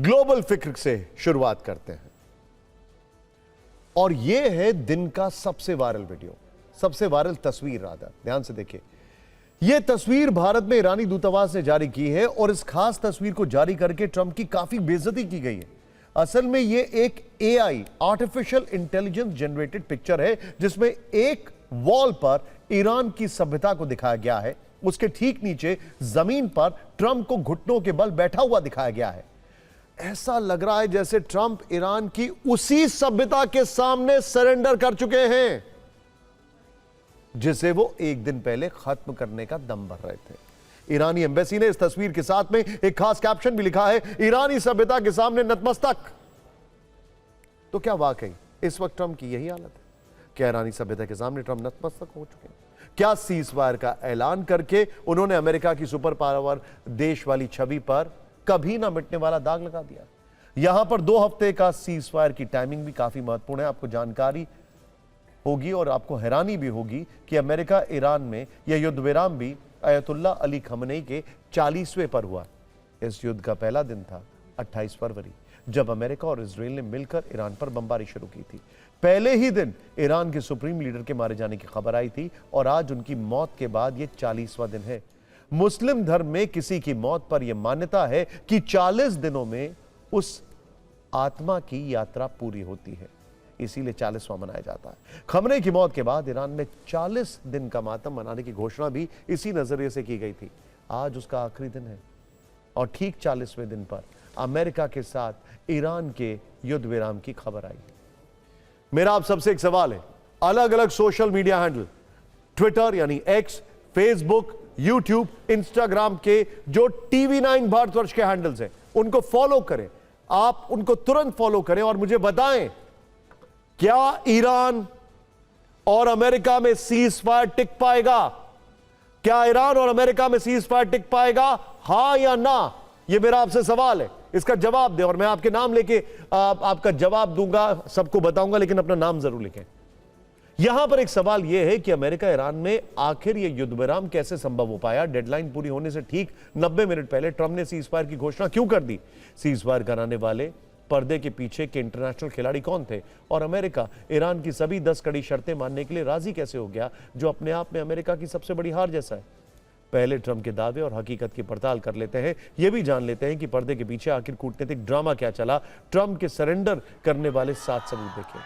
Global फिक्र से शुरुआत करते हैं और यह है दिन का सबसे वायरल वीडियो, सबसे वायरल तस्वीर। राधा ध्यान से देखिए, यह तस्वीर भारत में ईरानी दूतावास ने जारी की है और इस खास तस्वीर को जारी करके ट्रंप की काफी बेइज्जती की गई है। असल में यह एक AI artificial intelligence generated picture है जिसमें एक वॉल पर ईरान की सभ्यता को दिखाया गया है। उसके ठीक नीचे जमीन पर ट्रंप को घुटनों के बल बैठा हुआ दिखाया गया है। ऐसा लग रहा है जैसे ट्रंप ईरान की उसी सभ्यता के सामने सरेंडर कर चुके हैं जिसे वो एक दिन पहले खत्म करने का दम भर रहे थे। ईरानी एम्बेसी ने इस तस्वीर के साथ में एक खास कैप्शन भी लिखा है, ईरानी सभ्यता के सामने नतमस्तक। तो क्या वाकई इस वक्त ट्रंप की यही हालत है? क्या ईरानी सभ्यता के सामने ट्रंप नतमस्तक हो चुके हैं? क्या सीजफायर का ऐलान करके उन्होंने अमेरिका की सुपर पावर देश वाली छवि पर कभी ना मिटने वाला दाग लगा दिया? यहां पर 2 हफ्ते का सीजफायर की टाइमिंग भी काफी महत्वपूर्ण है। आपको जानकारी होगी और आपको हैरानी भी होगी कि अमेरिका ईरान में यह युद्ध विराम भी अयतुल्ला अली खमनेई के 40वें पर हुआ। इस युद्ध का पहला दिन था 28 फरवरी, जब अमेरिका और इजराइल ने मिलकर ईरान पर बमबारी शुरू की थी। पहले ही दिन ईरान के सुप्रीम लीडर के मारे जाने की खबर आई थी और आज उनकी मौत के बाद यह 40वां दिन है। मुस्लिम धर्म में किसी की मौत पर यह मान्यता है कि 40 दिनों में उस आत्मा की यात्रा पूरी होती है, इसीलिए 40वां मनाया जाता है। खमनेई की मौत के बाद ईरान में 40 दिन का मातम मनाने की घोषणा भी इसी नजरिए से की गई थी। आज उसका आखिरी दिन है और ठीक 40वें दिन पर अमेरिका के साथ ईरान के युद्ध विराम की खबर आई। मेरा आप सबसे एक सवाल है, अलग अलग सोशल मीडिया हैंडल, ट्विटर यानी एक्स, फेसबुक, यूट्यूब, इंस्टाग्राम के जो TV9 भारतवर्ष के हैंडल्स हैं उनको फॉलो करें। आप उनको तुरंत फॉलो करें और मुझे बताएं, क्या ईरान और अमेरिका में सीजफायर टिक पाएगा? क्या ईरान और अमेरिका में सीजफायर टिक पाएगा, हां या ना? यह मेरा आपसे सवाल है, इसका जवाब दें और मैं आपके नाम लेके आपका जवाब दूंगा, सबको बताऊंगा, लेकिन अपना नाम जरूर लिखें। यहां पर एक सवाल यह है कि अमेरिका ईरान में आखिर यह युद्ध विराम कैसे संभव हो पाया? डेडलाइन पूरी होने से ठीक 90 मिनट पहले ट्रंप ने सीजफायर की घोषणा क्यों कर दी? सीजफायर कराने वाले पर्दे के पीछे के इंटरनेशनल खिलाड़ी कौन थे? और अमेरिका ईरान की सभी 10 कड़ी शर्तें मानने के लिए राजी कैसे हो गया, जो अपने आप में अमेरिका की सबसे बड़ी हार जैसा है? पहले ट्रंप के दावे और हकीकत की पड़ताल कर लेते हैं। यह भी जान लेते हैं कि पर्दे के पीछे आखिर कूटनीतिक ड्रामा क्या चला। ट्रंप के सरेंडर करने वाले 7 सबूत देखें।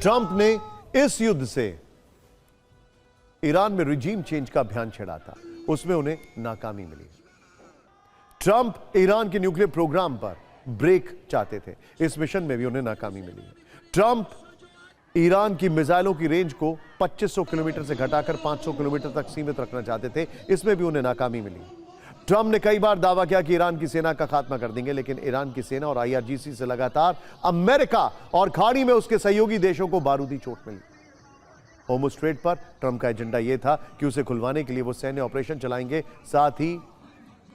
ट्रंप ने इस युद्ध से ईरान में रिजीम चेंज का अभियान छेड़ा था, उसमें उन्हें नाकामी मिली। ट्रंप ईरान के न्यूक्लियर प्रोग्राम पर ब्रेक चाहते थे, इस मिशन में भी उन्हें नाकामी मिली है। ट्रंप ईरान की मिसाइलों की रेंज को 2500 किलोमीटर से घटाकर 500 किलोमीटर तक सीमित रखना चाहते थे, इसमें भी उन्हें नाकामी मिली। ट्रंप ने कई बार दावा किया कि ईरान की सेना का खात्मा कर देंगे, लेकिन ईरान की सेना और IRGC से लगातार अमेरिका और खाड़ी में उसके सहयोगी देशों को बारूदी चोट मिली। होर्मुज़ स्ट्रेट पर ट्रंप का एजेंडा यह था कि उसे खुलवाने के लिए वो सैन्य ऑपरेशन चलाएंगे। साथ ही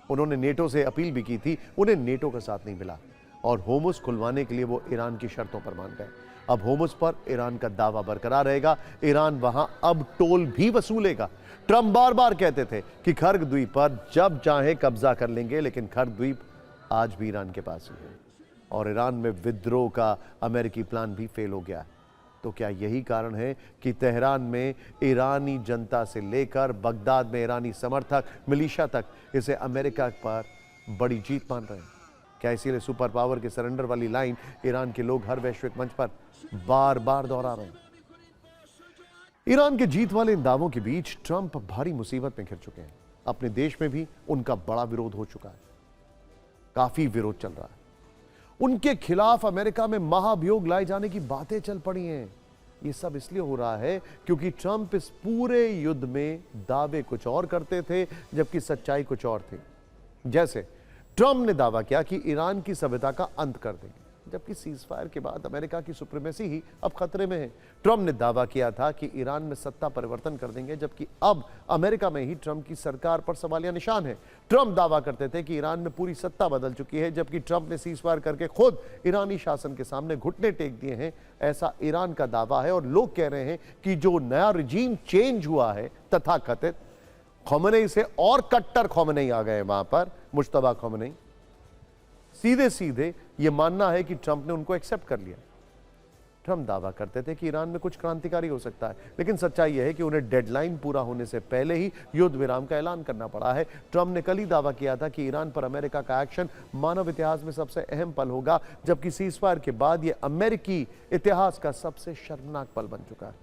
उन्होंने नेटो से अपील भी की थी, उन्हें नेटो का साथ नहीं मिला और होर्मुज़ खुलवाने के लिए वो ईरान की शर्तों पर मान गए। अब होर्मुज़ पर ईरान का दावा बरकरार रहेगा, ईरान वहां अब टोल भी वसूलेगा। ट्रंप बार बार कहते थे कि खर्ग द्वीप पर जब चाहे कब्जा कर लेंगे, लेकिन खर्ग द्वीप आज भी ईरान के पास ही है और ईरान में विद्रोह का अमेरिकी प्लान भी फेल हो गया। तो क्या यही कारण है कि तेहरान में ईरानी जनता से लेकर बगदाद में ईरानी समर्थक, मिलिशिया तक इसे अमेरिका पर बड़ी जीत मान रहे हैं? क्या इसीलिए सुपर पावर के सरेंडर वाली लाइन ईरान के लोग हर वैश्विक मंच पर बार बार दोहरा रहे हैं? ईरान के जीत वाले इन दावों के बीच ट्रंप भारी मुसीबत में घिर चुके हैं। अपने देश में भी उनका बड़ा विरोध हो चुका है, काफी विरोध चल रहा है। उनके खिलाफ अमेरिका में महाभियोग लाए जाने की बातें चल पड़ी हैं। ये सब इसलिए हो रहा है क्योंकि ट्रंप इस पूरे युद्ध में दावे कुछ और करते थे, जबकि सच्चाई कुछ और थी। जैसे ट्रंप ने दावा किया कि ईरान की सभ्यता का अंत कर देंगे, जबकि सीजफायर के बाद अमेरिका की सुप्रीमेसी ही अब खतरे में है। ट्रंप ने दावा किया था कि ईरान में सत्ता परिवर्तन कर देंगे, जबकि अब अमेरिका में ही ट्रंप की सरकार पर सवालिया निशान है। ट्रंप दावा करते थे कि ईरान में पूरी सत्ता बदल चुकी है, जबकि ट्रंप ने सीजफायर करके खुद ईरानी शासन के सामने घुटने टेक दिए हैं। ऐसा ईरान का दावा है और लोग कह रहे हैं कि जो नया रिजीम चेंज हुआ है तथाकथित, खमेनी से और कट्टर खमेनी आ गए वहां पर, मुश्तबा खमेनी, सीधे सीधे यह मानना है कि ट्रंप ने उनको एक्सेप्ट कर लिया। ट्रंप दावा करते थे कि ईरान में कुछ क्रांतिकारी हो सकता है, लेकिन सच्चाई यह है कि उन्हें डेडलाइन पूरा होने से पहले ही युद्ध विराम का ऐलान करना पड़ा है। ट्रंप ने कल ही दावा किया था कि ईरान पर अमेरिका का एक्शन मानव इतिहास में सबसे अहम पल होगा, जबकि सीजफायर के बाद यह अमेरिकी इतिहास का सबसे शर्मनाक पल बन चुका है।